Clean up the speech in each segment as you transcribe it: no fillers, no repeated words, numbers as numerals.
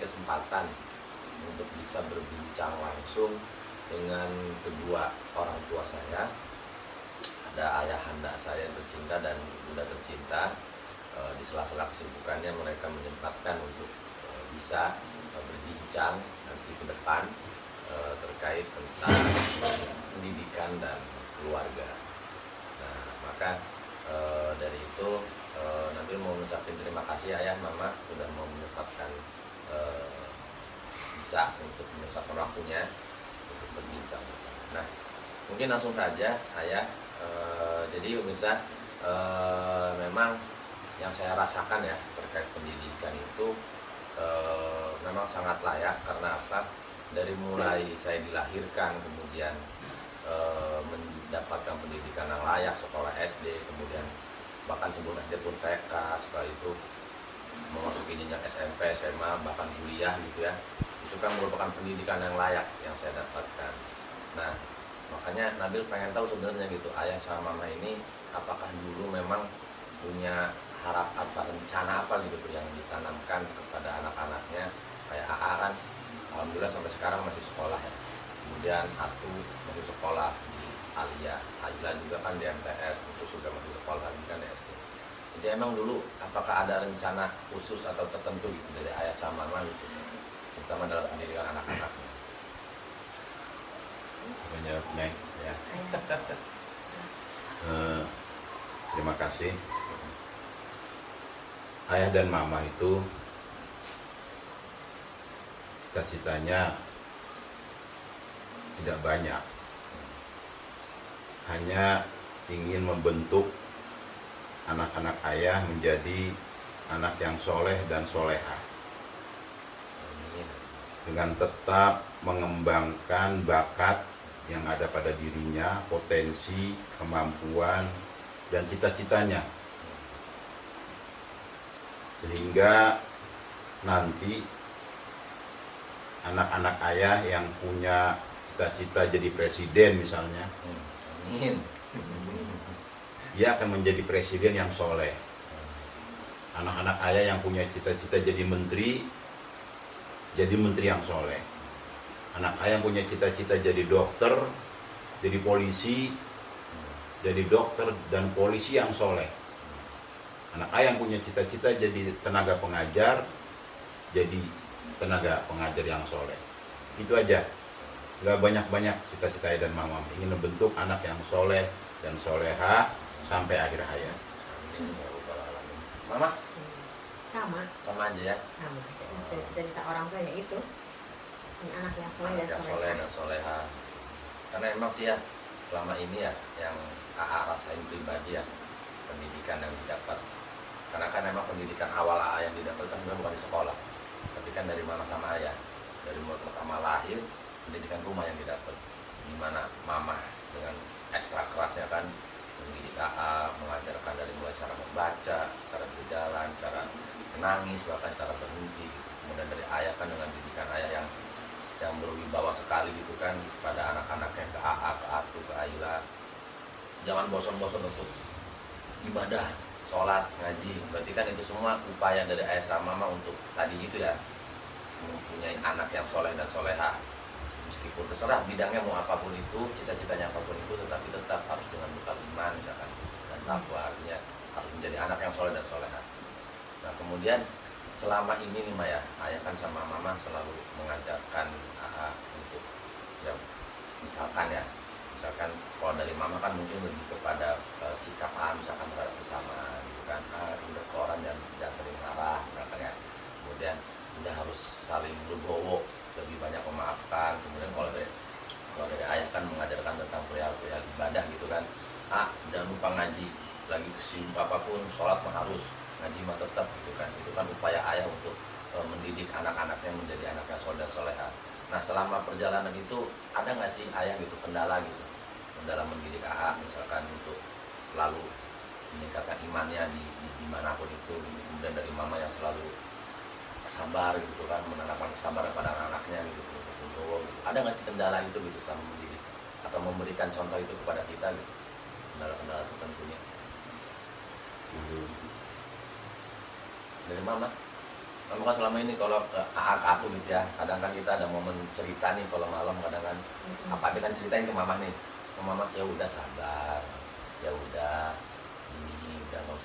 kesempatan untuk bisa berbincang langsung dengan kedua orang tua saya. Ada ayahanda saya yang tercinta dan bunda tercinta. Di sela-sela kesibukannya mereka menyempatkan untuk bisa berbincang nanti ke depan terkait tentang pendidikan dan keluarga. Nah, maka dari itu nanti mau mengucapkan terima kasih ayah mama sudah mau menyempatkan bisa untuk menyempatkan waktunya untuk berbincang. Nah, mungkin langsung saja ayah. Jadi pemirsa, memang yang saya rasakan ya terkait pendidikan itu memang sangat layak. Karena apa? Dari mulai saya dilahirkan, kemudian mendapatkan pendidikan yang layak, sekolah SD, kemudian bahkan sebelum SD pun TK, setelah itu memasuki jenjang SMP, SMA, bahkan kuliah gitu ya. Itu kan merupakan pendidikan yang layak yang saya dapatkan. Nah, makanya Nabil pengen tahu sebenarnya gitu, ayah sama mama ini apakah dulu memang punya harap apa, rencana apa gitu tuh yang ditanamkan kepada anak-anaknya. Kayak AA kan alhamdulillah sampai sekarang masih sekolah ya. Kemudian Atu masih sekolah di Alia, Aila juga kan di MTS, itu sudah masih sekolah lagi kan di SD. Jadi emang dulu apakah ada rencana khusus atau tertentu gitu dari ayah sama mama gitu, terutama dalam pendidikan anak-anaknya? Menjawab Neng Ya. Terima kasih. Ayah dan mama itu cita-citanya tidak banyak, hanya ingin membentuk anak-anak ayah menjadi anak yang soleh dan soleha, dengan tetap mengembangkan bakat yang ada pada dirinya, potensi, kemampuan, dan cita-citanya, sehingga nanti anak-anak ayah yang punya cita-cita jadi presiden misalnya, dia akan menjadi presiden yang soleh. Anak-anak ayah yang punya cita-cita jadi menteri yang soleh. Anak ayah yang punya cita-cita jadi dokter, jadi polisi, jadi dokter dan polisi yang soleh. Anak ayah yang punya cita-cita jadi tenaga pengajar, jadi tenaga pengajar yang soleh. Itu aja. Gak banyak-banyak cita-cita ayah dan mama. Ingin membentuk anak yang soleh dan soleha sampai akhir hayat. Mama? Sama Sama aja ya? sama cita-cita orang tua ya itu punya anak yang soleh dan yang soleh soleha. dan soleha. Karena emang sih ya selama ini ya yang AA rasain pribadi ya, pendidikan yang didapat. Karena kan emang pendidikan awal AA yang didapat kan bukan di sekolah, tapi kan dari mama sama ayah. Dari mulai pertama lahir, pendidikan rumah yang didapat, di mana mama dengan ekstra kerasnya kan mendidik AA, mengajarkan dari mulai cara membaca, cara berjalan, cara menangis, bahkan cara berhenti gitu. Kemudian dari ayah kan dengan didikan ayah yang berwibawa sekali gitu kan pada anak-anaknya, ke AA, ke Atu, ke Aila. Jangan bosan-bosan untuk ibadah, sholat, ngaji. Berarti kan itu semua upaya dari ayah sama mama untuk tadi itu ya, mempunyai anak yang soleh dan soleha. Meskipun terserah bidangnya mau apapun itu, cita-citanya apapun itu, tetapi tetap harus dengan bekal iman misalkan, dan takwa, artinya harus menjadi anak yang soleh dan soleha. Nah kemudian selama ini nih Maya, ayah kan sama mama selalu mengajarkan AA untuk ya misalkan kalau dari mama kan mungkin lebih kepada sikap misalkan terhadap sesama gitu kan, udah ke orang dan sering marah misalkan ya. Kemudian udah harus saling legowo, lebih banyak memaafkan. Kemudian kalau dari ayah kan mengajarkan tentang perihal ibadah gitu kan, jangan lupa ngaji, lagi kesibuk apapun, sholat mah harus, ngaji mah tetap gitu kan. Itu kan upaya ayah untuk mendidik anak-anaknya menjadi anak yang soleh dan soleha. Nah selama perjalanan itu ada nggak sih ayah gitu kendala gitu dalam mendidik AA misalkan untuk selalu meningkatkan imannya di manapun itu gitu. Kemudian dari mama yang selalu sabar gitu kan, menanamkan kesabaran pada anak-anaknya gitu, gitu. Ada nggak sih kendala itu gitu selama mendidik atau memberikan contoh itu kepada kita gitu, kendala-kendala tertentunya dari mama? Kamu kan selama ini kalau ke aku gitu ya, kadang kan kita ada momen cerita nih kalau malam kadang kan apa dia kan ceritain ke mama nih, ke mama ya udah sabar, ya udah ini udah nggak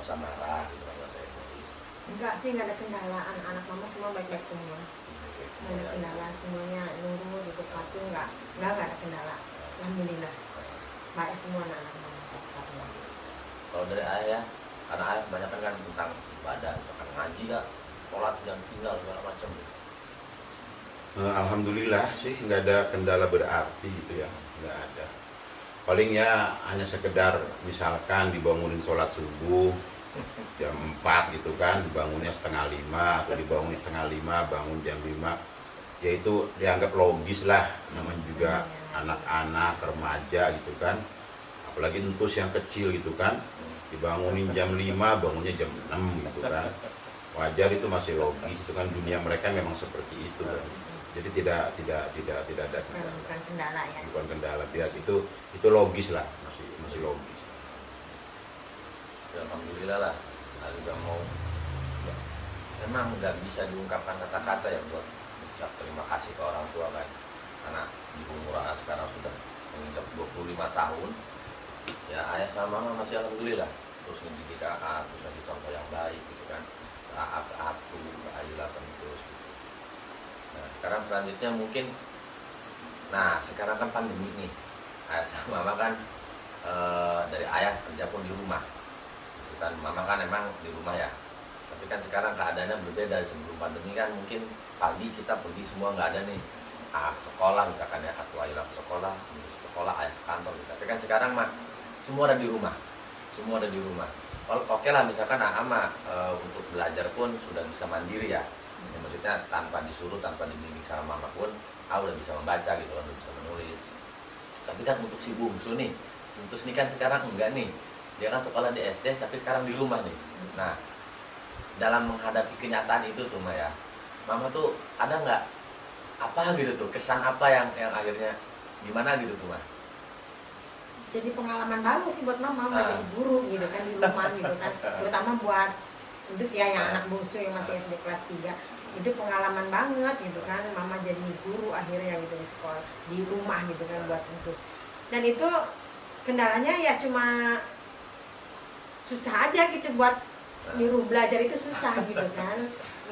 usah marah gitu kan, nggak usah egois. Enggak sih, nggak ada kendala, anak-anak mama semua baik-baik semua, nggak ada kendala, semuanya nurut gitu, patuh, nggak ada kendala, alhamdulillah baik semua anak-anak mama. Kalau dari ayah, karena ayah kebanyakan kan tentang ibadah, tentang ngaji ya, sholat yang tinggal segala macam. Alhamdulillah sih nggak ada kendala berarti gitu ya, nggak ada. Paling ya hanya sekedar misalkan dibangunin sholat subuh jam 4 gitu kan, dibangunnya 4:30 atau dibangunin 4:30, bangun jam 5, ya itu dianggap logis lah, namanya juga anak-anak remaja gitu kan, apalagi entus yang kecil gitu kan, dibangunin jam 5, bangunnya jam 6 gitu kan, wajar, itu masih logis, itu kan dunia mereka memang seperti itu kan. Jadi tidak ada kendala. Bukan kendala ya. Bukan kendala, tidak, itu logis lah, masih logis. Ya, alhamdulillah lah. Nah, juga mau ya, memang nggak bisa diungkapkan kata-kata ya buat ucap terima kasih ke orang tua kan, karena ibu Nurah sekarang sudah menginjak 25 tahun ya, ayah sama mama masih alhamdulillah terus mendidik kakak, terus ngasih contoh yang baik gitu kan, kakak ke Atu, ke Ayla terus gitu. Nah sekarang selanjutnya mungkin, nah sekarang kan pandemi nih, ayah sama mama kan dari ayah kerja pun di rumah gitu kan, mama kan emang di rumah ya, tapi kan sekarang keadaannya berbeda. Sebelum pandemi kan mungkin pagi kita pergi semua nggak ada nih, sekolah misalkan ya, Atu Ayla ke sekolah ayah ke kantor gitu. Tapi kan sekarang mah semua ada di rumah, semua ada di rumah. Kalau oke lah misalkan ama untuk belajar pun sudah bisa mandiri ya, maksudnya tanpa disuruh, tanpa dibimbing sama mama pun udah bisa membaca gitu kan, udah bisa menulis. Tapi kan untuk si bungsu nih, untuk nih kan sekarang enggak nih, dia kan sekolah di SD tapi sekarang di rumah nih. Nah dalam menghadapi kenyataan itu tuh Maya, mama tuh ada nggak apa gitu tuh, kesan apa yang akhirnya gimana gitu tuh Mah? Jadi pengalaman baru sih buat mama jadi guru gitu kan di rumah gitu kan, terutama buat itu sih ya yang anak bungsu yang masih SD kelas 3, itu pengalaman banget gitu kan, mama jadi guru akhirnya gitu di sekolah, di rumah gitu kan buat Entus. Dan itu kendalanya ya cuma susah aja gitu, buat nyuruh belajar itu susah gitu kan,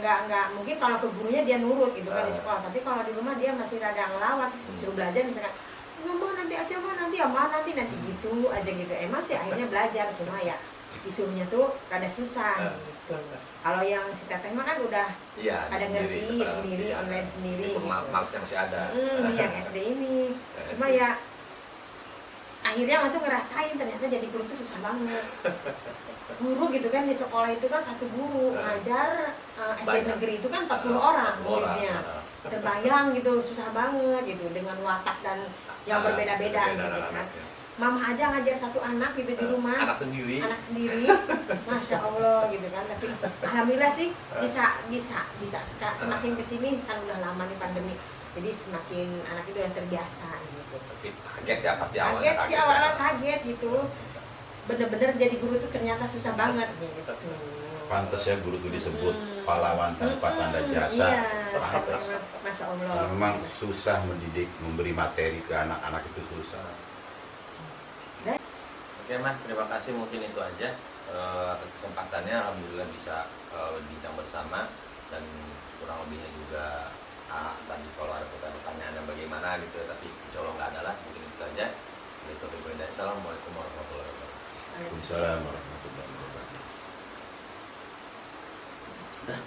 nggak mungkin kalau ke gurunya dia nurut gitu kan di sekolah, tapi kalau di rumah dia masih rada ngelawat, suruh belajar misalkan nggak mau nanti aja mah, nanti ya mah nanti gitu aja gitu. Emang sih akhirnya belajar, cuma ya disuruhnya tuh rada susah gitu. Kalau yang si teteh mah kan udah ada ngerti sendiri, online sendiri gitu. Maksudnya masih ada yang SD ini cuma ya akhirnya waktu ngerasain ternyata jadi guru tuh susah banget. Guru gitu kan di sekolah itu kan satu guru ngajar SD negeri itu kan 40 orang muridnya, terbayang gitu, susah banget gitu dengan watak dan yang berbeda-beda gitu kan. Mama aja ngajar satu anak gitu di rumah, anak sendiri, masya Allah gitu kan. Tapi alhamdulillah sih bisa semakin kesini kan udah lama nih pandemi, jadi semakin anak itu yang terbiasa gitu. Tapi kaget ya pasti awalnya. Kaget sih awalnya kaget gitu, bener-bener jadi guru itu ternyata susah banget gitu. Pantes ya guru itu disebut pahlawan tanpa tanda jasa. Iya, Pantes. masya Allah. Memang susah mendidik, memberi materi ke anak-anak itu susah. Oke Mas, terima kasih, mungkin itu aja kesempatannya. Alhamdulillah bisa bincang bersama, dan kurang lebihnya juga tadi kalau ada pertanyaan bagaimana gitu, tapi insya Allah nggak ada lah, mungkin itu saja. Assalamualaikum warahmatullahi wabarakatuh. Waalaikumsalam warahmatullahi wabarakatuh. Dah.